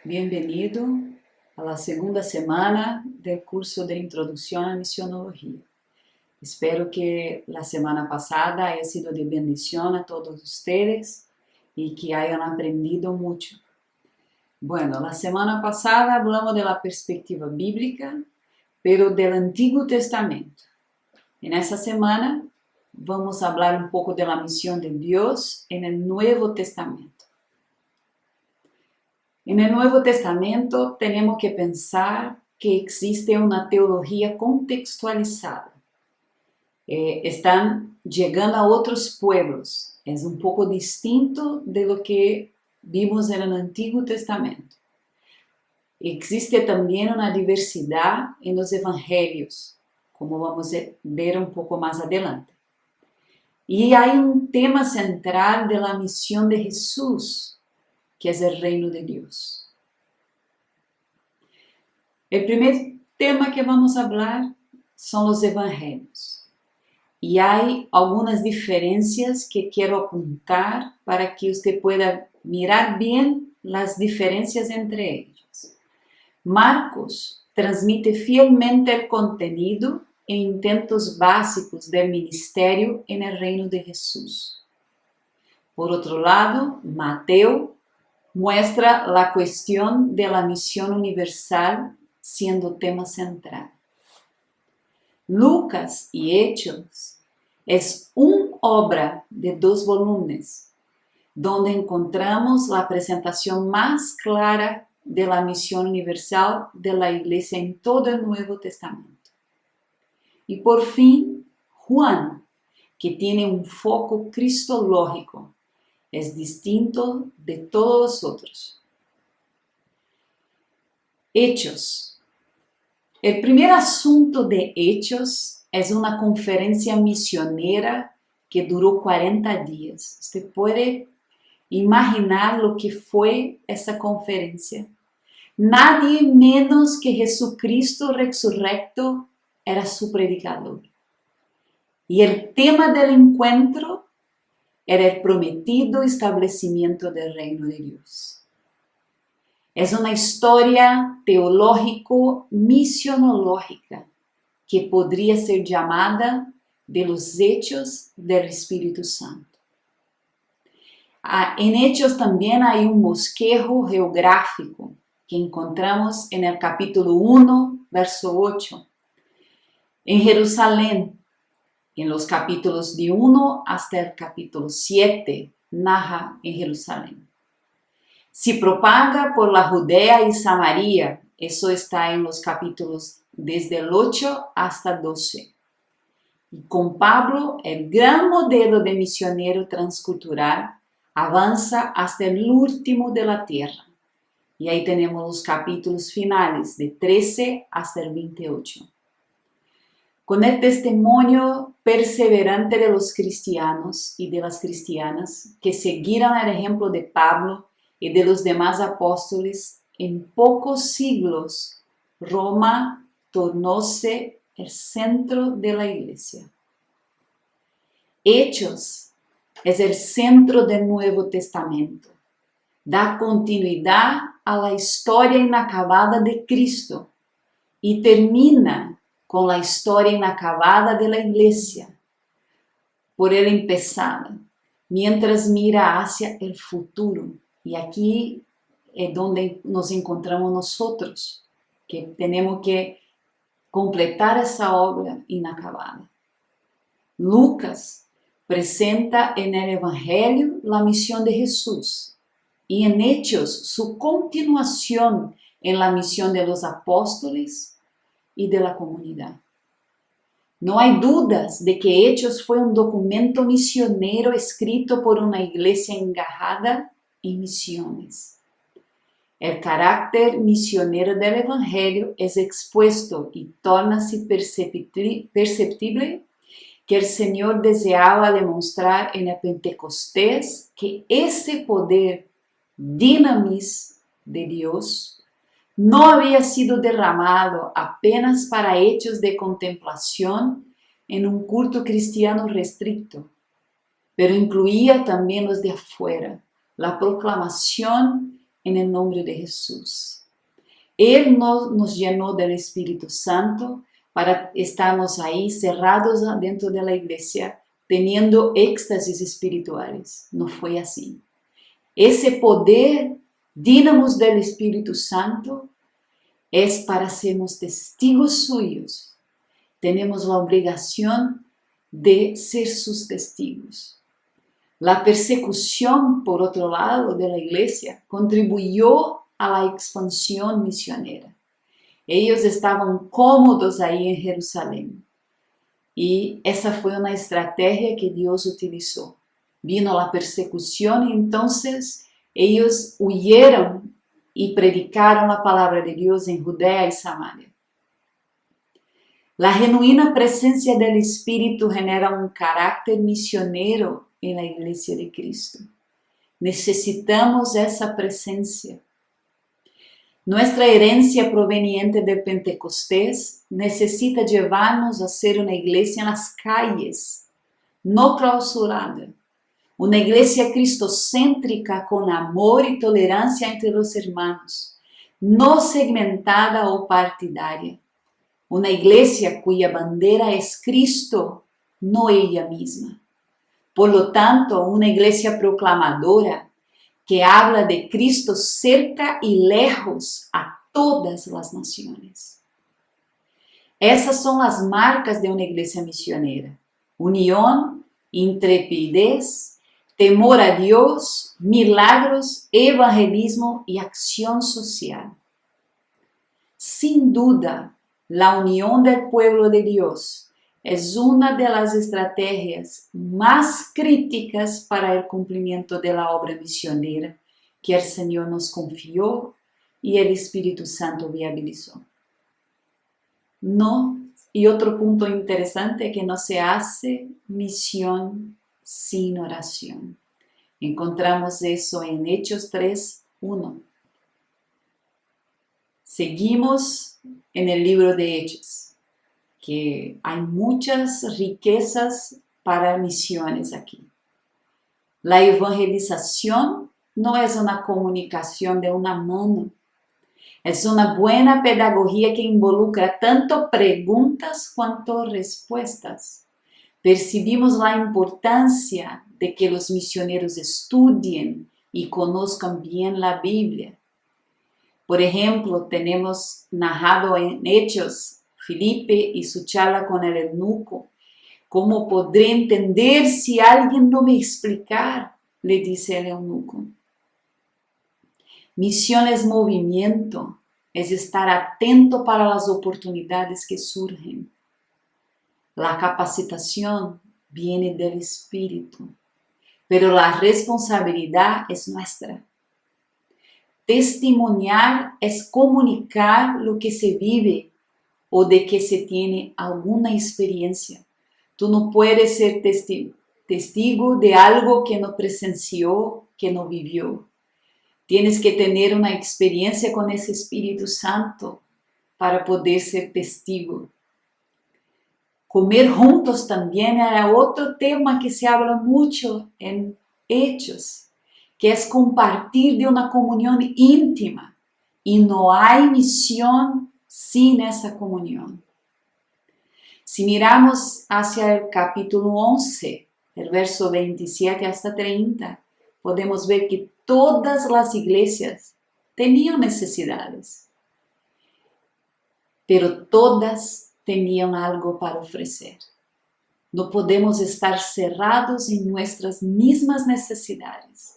Bienvenido a la segunda semana del curso de Introducción a Misionología. Espero que la semana pasada haya sido de bendición a todos ustedes y que hayan aprendido mucho. Bueno, la semana pasada hablamos de la perspectiva bíblica, pero del Antiguo Testamento. En esta semana vamos a hablar un poco de la misión de Dios en el Nuevo Testamento. En el Nuevo Testamento tenemos que pensar que existe una teología contextualizada. Están llegando a otros pueblos. Es un poco distinto de lo que vimos en el Antiguo Testamento. Existe también una diversidad en los evangelios, como vamos a ver un poco más adelante. Y hay un tema central de la misión de Jesús, que es el reino de Dios. El primer tema que vamos a hablar son los evangelios. Y hay algunas diferencias que quiero apuntar para que usted pueda mirar bien las diferencias entre ellas. Marcos transmite fielmente el contenido e intentos básicos del ministerio en el reino de Jesús. Por otro lado, Mateo muestra la cuestión de la misión universal siendo tema central. Lucas y Hechos es una obra de 2 volúmenes, donde encontramos la presentación más clara de la misión universal de la Iglesia en todo el Nuevo Testamento. Y por fin, Juan, que tiene un foco cristológico, es distinto de todos los otros. Hechos. El primer asunto de Hechos es una conferencia misionera que duró 40 días. Usted puede imaginar lo que fue esa conferencia. Nadie menos que Jesucristo resurrecto era su predicador. Y el tema del encuentro era el prometido establecimiento del reino de Dios. Es una historia teológico-misionológica que podría ser llamada de los hechos del Espíritu Santo. En Hechos también hay un bosquejo geográfico que encontramos en el capítulo 1, verso 8. En Jerusalén, en los capítulos de 1 hasta el capítulo 7, narra en Jerusalén. Se propaga por la Judea y Samaria, eso está en los capítulos desde el 8 hasta 12. Y con Pablo, el gran modelo de misionero transcultural avanza hasta el último de la tierra. Y ahí tenemos los capítulos finales, de 13 hasta el 28. Con el testimonio perseverante de los cristianos y de las cristianas que siguieron el ejemplo de Pablo y de los demás apóstoles, en pocos siglos Roma tornóse el centro de la iglesia. Hechos es el centro del Nuevo Testamento. Da continuidad a la historia inacabada de Cristo y termina con la historia inacabada de la iglesia, por él empezada, mientras mira hacia el futuro. Y aquí es donde nos encontramos nosotros, que tenemos que completar esa obra inacabada. Lucas presenta en el Evangelio la misión de Jesús y en Hechos su continuación en la misión de los apóstoles y de la comunidad. No hay dudas de que Hechos fue un documento misionero escrito por una iglesia engajada en misiones. El carácter misionero del Evangelio es expuesto y torna-se perceptible que el Señor deseaba demostrar en el Pentecostés que ese poder dinamis de Dios no había sido derramado apenas para hechos de contemplación en un culto cristiano restricto, pero incluía también los de afuera, la proclamación en el nombre de Jesús. Él nos llenó del Espíritu Santo para estarnos ahí cerrados dentro de la iglesia, teniendo éxtasis espirituales. No fue así. Ese poder, dínamos del Espíritu Santo, es para sermos testigos suyos. Tenemos la obligación de ser sus testigos. La persecución, por otro lado, de la iglesia contribuyó a la expansión misionera. Ellos estaban cómodos ahí en Jerusalén. Y esa fue una estrategia que Dios utilizó. Vino la persecución y entonces ellos huyeron y predicaron la palabra de Dios en Judea y Samaria. La genuina presencia del Espíritu genera un carácter misionero en la iglesia de Cristo. Necesitamos esa presencia. Nuestra herencia proveniente de Pentecostés necesita llevarnos a ser una iglesia en las calles, no clausurada. Una iglesia cristocéntrica con amor y tolerancia entre los hermanos, no segmentada o partidaria. Una iglesia cuya bandera es Cristo, no ella misma. Por lo tanto, una iglesia proclamadora que habla de Cristo cerca y lejos a todas las naciones. Esas son las marcas de una iglesia misionera: unión, intrepidez, temor a Dios, milagros, evangelismo y acción social. Sin duda, la unión del pueblo de Dios es una de las estrategias más críticas para el cumplimiento de la obra misionera que el Señor nos confió y el Espíritu Santo viabilizó. No, y otro punto interesante, que no se hace misión sin oración. Encontramos eso en Hechos 3:1. Seguimos en el libro de Hechos, que hay muchas riquezas para misiones aquí. La evangelización no es una comunicación de una mano. Es una buena pedagogía que involucra tanto preguntas cuanto respuestas. Percibimos la importancia de que los misioneros estudien y conozcan bien la Biblia. Por ejemplo, tenemos narrado en Hechos Filipe y su charla con el eunuco. ¿Cómo podré entender si alguien no me explicar?, le dice el eunuco. Misión es movimiento, es estar atento para las oportunidades que surgen. La capacitación viene del Espíritu, pero la responsabilidad es nuestra. Testimoniar es comunicar lo que se vive o de que se tiene alguna experiencia. Tú no puedes ser testigo de algo que no presenció, que no vivió. Tienes que tener una experiencia con ese Espíritu Santo para poder ser testigo. Comer juntos también era otro tema que se habla mucho en Hechos, que es compartir de una comunión íntima. Y no hay misión sin esa comunión. Si miramos hacia el capítulo 11, el verso 27 hasta 30, podemos ver que todas las iglesias tenían necesidades, pero todas tenían algo para ofrecer. No podemos estar cerrados en nuestras mismas necesidades.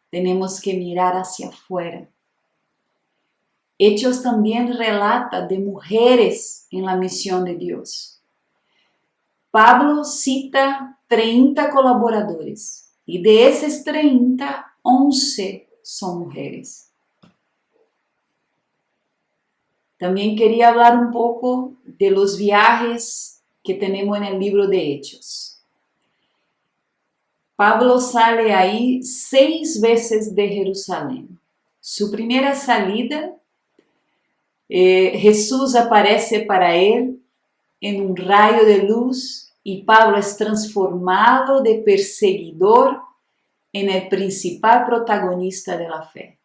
Tenemos que mirar hacia afuera. Hechos también relata de mujeres en la misión de Dios. Pablo cita 30 colaboradores y de esos 30, 11 son mujeres. También quería hablar un poco de los viajes que tenemos en el libro de Hechos. Pablo sale ahí 6 veces de Jerusalén. Su primera salida, Jesús aparece para él en un rayo de luz y Pablo es transformado de perseguidor en el principal protagonista de la fe.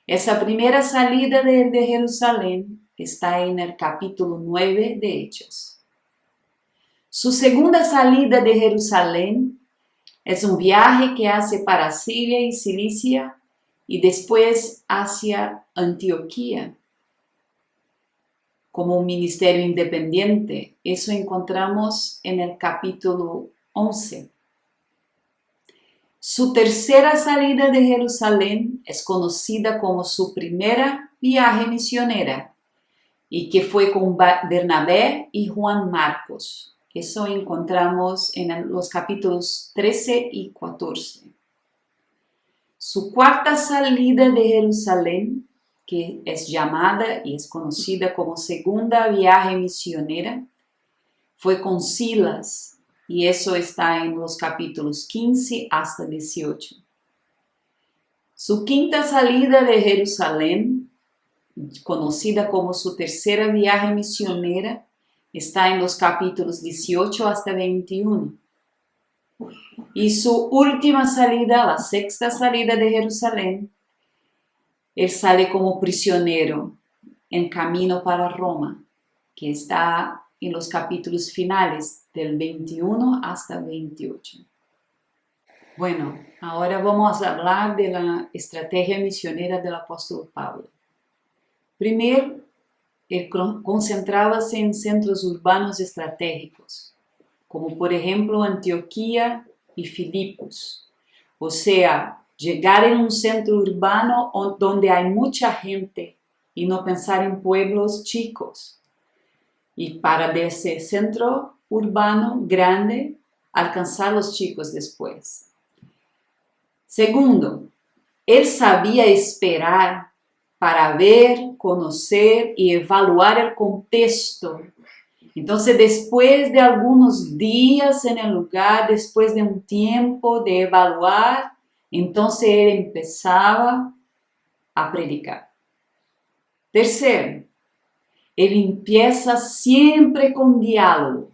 Esa primera salida de Jerusalén está en el capítulo 9 de Hechos. Su segunda salida de Jerusalén es un viaje que hace para Siria y Cilicia y después hacia Antioquía como un ministerio independiente. Eso encontramos en el capítulo 11. Su tercera salida de Jerusalén es conocida como su primera viaje misionera y que fue con Bernabé y Juan Marcos. Eso encontramos en los capítulos 13 y 14. Su cuarta salida de Jerusalén, que es llamada y es conocida como segunda viaje misionera, fue con Silas, y eso está en los capítulos 15 hasta 18. Su quinta salida de Jerusalén, conocida como su tercera viaje misionera, está en los capítulos 18 hasta 21. Y su última salida, la sexta salida de Jerusalén, él sale como prisionero en camino para Roma, que está en los capítulos finales del 21 hasta 28. Bueno, ahora vamos a hablar de la estrategia misionera del apóstol Pablo. Primero, él concentrábase en centros urbanos estratégicos, como por ejemplo Antioquía y Filipos. O sea, llegar en un centro urbano donde hay mucha gente y no pensar en pueblos chicos. Y para de ese centro urbano grande, alcanzar los chicos después. Segundo, él sabía esperar para ver, conocer y evaluar el contexto. Entonces, después de algunos días en el lugar, después de un tiempo de evaluar, entonces él empezaba a predicar. Tercero, él empieza siempre con diálogo,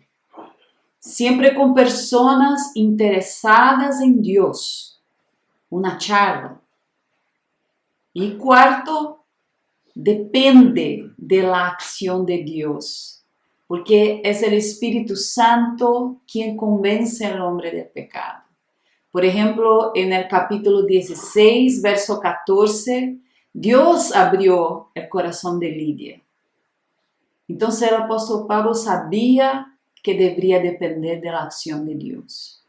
siempre con personas interesadas en Dios, una charla. Y cuarto, depende de la acción de Dios, porque es el Espíritu Santo quien convence al hombre del pecado. Por ejemplo, en el capítulo 16, verso 14, Dios abrió el corazón de Lidia. Entonces el apóstol Pablo sabía que debería depender de la acción de Dios.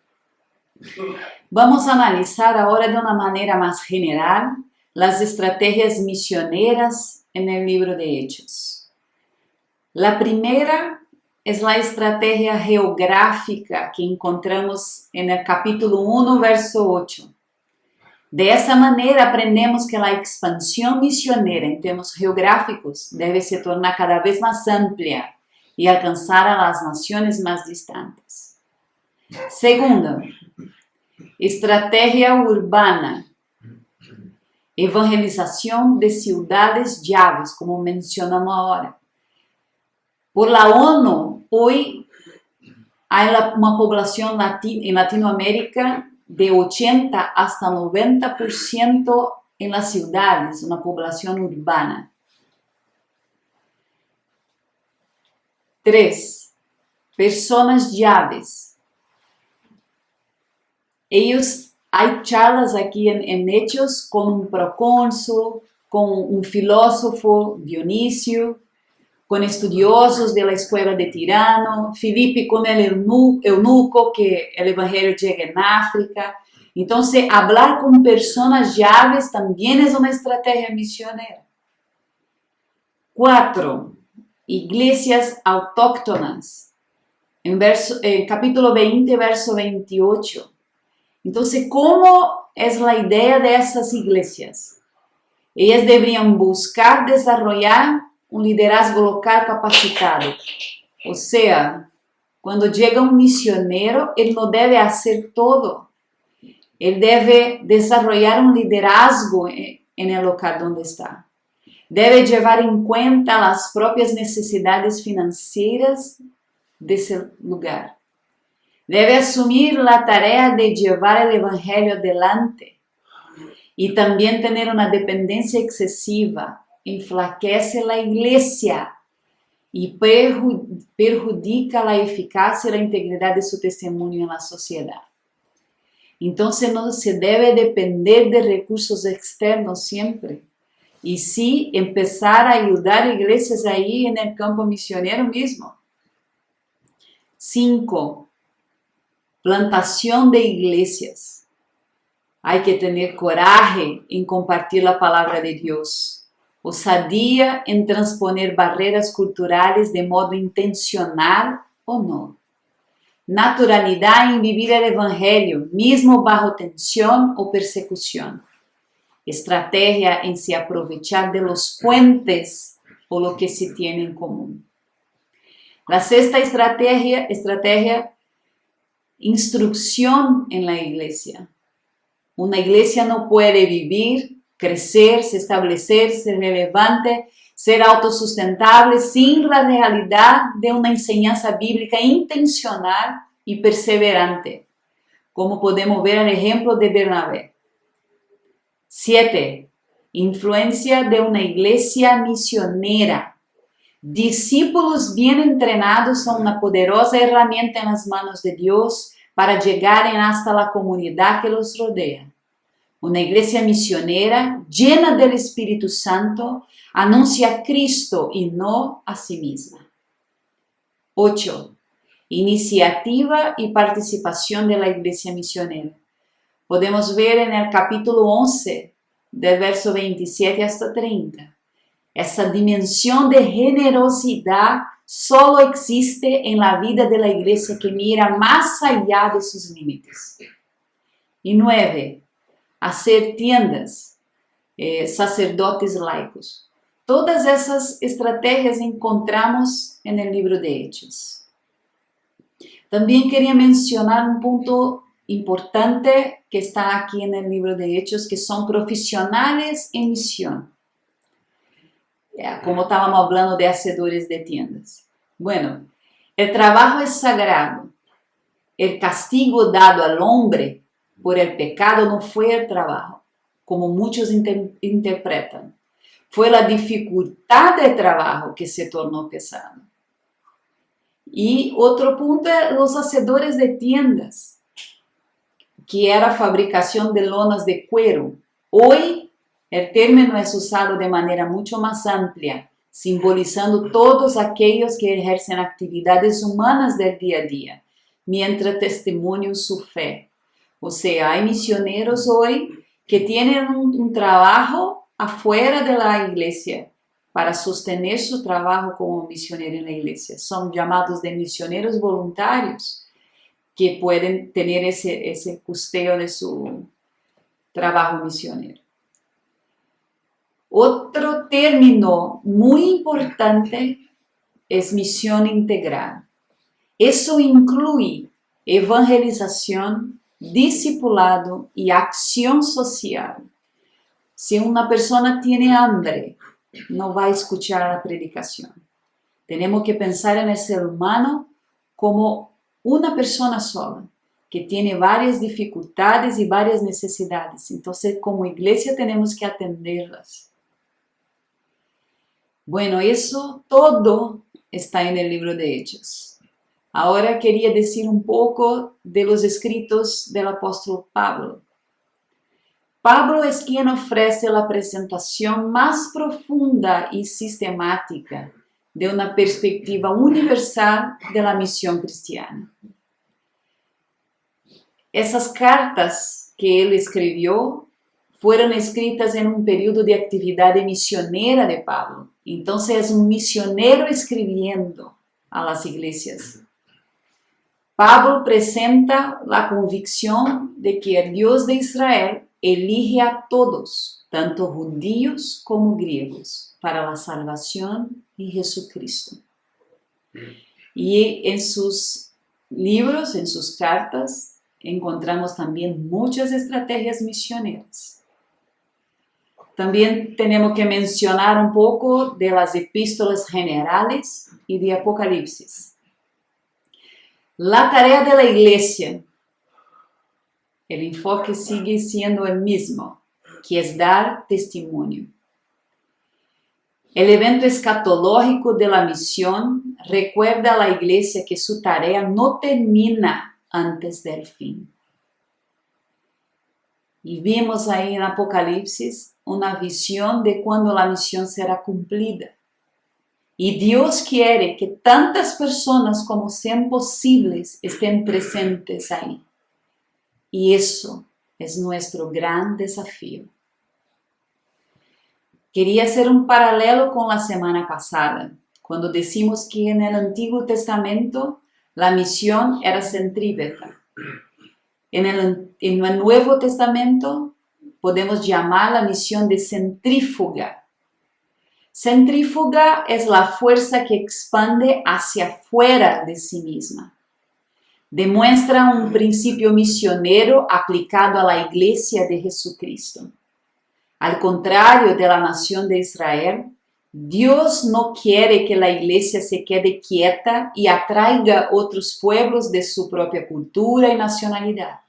Vamos a analizar ahora de una manera más general las estrategias misioneras en el libro de Hechos. La primera es la estrategia geográfica que encontramos en el capítulo 1, verso 8. De esa manera aprendemos que la expansión misionera en términos geográficos debe se tornar cada vez más amplia y alcanzar a las naciones más distantes. Segundo, estrategia urbana. Evangelización de ciudades llaves, como mencionamos ahora. Por la ONU, hoy hay una población en Latinoamérica de 80 hasta 90% en las ciudades, una población urbana. 3. Personas llaves. Hay charlas aquí en Hechos con un procónsul, con un filósofo, Dionisio, con estudiosos de la escuela de Tirano, Filipe con el eunuco que el evangelio llega en África. Entonces, hablar con personas llaves también es una estrategia misionera. 4. Iglesias autóctonas. En capítulo 20, verso 28. Entonces, ¿cómo es la idea de esas iglesias? Ellas deberían buscar desarrollar un liderazgo local capacitado. O sea, cuando llega un misionero, él no debe hacer todo. Él debe desarrollar un liderazgo en el local donde está. Debe llevar en cuenta las propias necesidades financieras de ese lugar. Debe asumir la tarea de llevar el evangelio adelante. Y también tener una dependencia excesiva enflaquece la iglesia y perjudica la eficacia y la integridad de su testimonio en la sociedad. Entonces no se debe depender de recursos externos siempre. Y sí empezar a ayudar a iglesias ahí en el campo misionero mismo. 5. Plantación de iglesias. Hay que tener coraje en compartir la palabra de Dios. Osadía en transponer barreras culturales de modo intencional o no. Naturalidad en vivir el evangelio, mismo bajo tensión o persecución. Estrategia en se aprovechar de los puentes o lo que se tiene en común. La sexta estrategia, instrucción en la iglesia. Una iglesia no puede vivir, crecer, establecerse relevante, ser autosustentable sin la realidad de una enseñanza bíblica intencional y perseverante, como podemos ver el ejemplo de Bernabé. 7. Influencia de una iglesia misionera. Discípulos bien entrenados son una poderosa herramienta en las manos de Dios para llegar hasta la comunidad que los rodea. Una iglesia misionera llena del Espíritu Santo anuncia a Cristo y no a sí misma. 8. Iniciativa y participación de la iglesia misionera. Podemos ver en el capítulo 11, del verso 27 hasta 30. Esa dimensión de generosidad solo existe en la vida de la iglesia que mira más allá de sus límites. Y 9. Hacer tiendas, sacerdotes laicos. Todas esas estrategias encontramos en el libro de Hechos. También quería mencionar un punto importante que está aquí en el libro de Hechos, que son profesionales en misión. Como estábamos hablando de hacedores de tiendas. Bueno, el trabajo es sagrado. El castigo dado al hombre por el pecado no fue el trabajo, como muchos interpretan. Fue la dificultad del trabajo que se tornó pesado. Y otro punto es los hacedores de tiendas, que era fabricación de lonas de cuero. Hoy el término es usado de manera mucho más amplia, simbolizando todos aquellos que ejercen actividades humanas del día a día, mientras testimonian su fe. O sea, hay misioneros hoy que tienen un trabajo afuera de la iglesia para sostener su trabajo como misionero en la iglesia. Son llamados de misioneros voluntarios que pueden tener ese costeo de su trabajo misionero. Otro término muy importante es misión integral. Eso incluye evangelización, discipulado y acción social. Si una persona tiene hambre, no va a escuchar la predicación. Tenemos que pensar en el ser humano como una persona sola, que tiene varias dificultades y varias necesidades. Entonces, como iglesia tenemos que atenderlas. Bueno, eso todo está en el libro de Hechos. Ahora quería decir un poco de los escritos del apóstol Pablo. Pablo es quien ofrece la presentación más profunda y sistemática de una perspectiva universal de la misión cristiana. Esas cartas que él escribió fueron escritas en un periodo de actividad misionera de Pablo. Entonces es un misionero escribiendo a las iglesias. Pablo presenta la convicción de que el Dios de Israel elige a todos, tanto judíos como griegos, para la salvación en Jesucristo. Y en sus libros, en sus cartas, encontramos también muchas estrategias misioneras. También tenemos que mencionar un poco de las epístolas generales y de Apocalipsis. La tarea de la iglesia, el enfoque sigue siendo el mismo. que es dar testimonio. El evento escatológico de la misión recuerda a la iglesia que su tarea no termina antes del fin. Y vimos ahí en Apocalipsis una visión de cuando la misión será cumplida. Y Dios quiere que tantas personas como sean posibles estén presentes ahí. Y eso es nuestro gran desafío. Quería hacer un paralelo con la semana pasada, cuando decimos que en el Antiguo Testamento la misión era centrípeta. En el Nuevo Testamento podemos llamar la misión de centrífuga. Centrífuga es la fuerza que expande hacia afuera de sí misma. Demuestra un principio misionero aplicado a la Iglesia de Jesucristo. Al contrario de la nación de Israel, Dios no quiere que la iglesia se quede quieta y atraiga otros pueblos de su propia cultura y nacionalidad.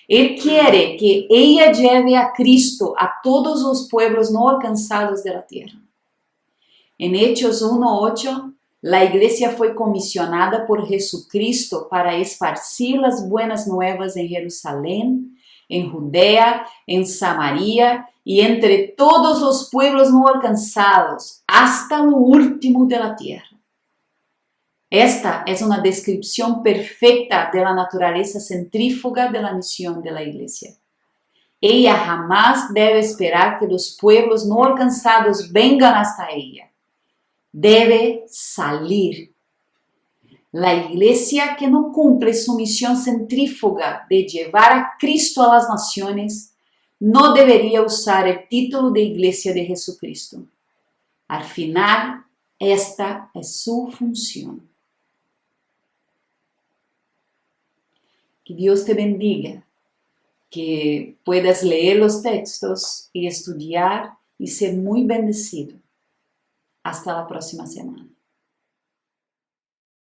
Él quiere que ella lleve a Cristo a todos los pueblos no alcanzados de la tierra. En Hechos 1:8, la iglesia fue comisionada por Jesucristo para esparcir las buenas nuevas en Jerusalén, en Judea, en Samaria y entre todos los pueblos no alcanzados, hasta lo último de la tierra. Esta es una descripción perfecta de la naturaleza centrífuga de la misión de la iglesia. Ella jamás debe esperar que los pueblos no alcanzados vengan hasta ella. Debe salir. La iglesia que no cumple su misión centrífuga de llevar a Cristo a las naciones no debería usar el título de Iglesia de Jesucristo. Al final, esta es su función. Que Dios te bendiga, que puedas leer los textos y estudiar y ser muy bendecido. Hasta la próxima semana.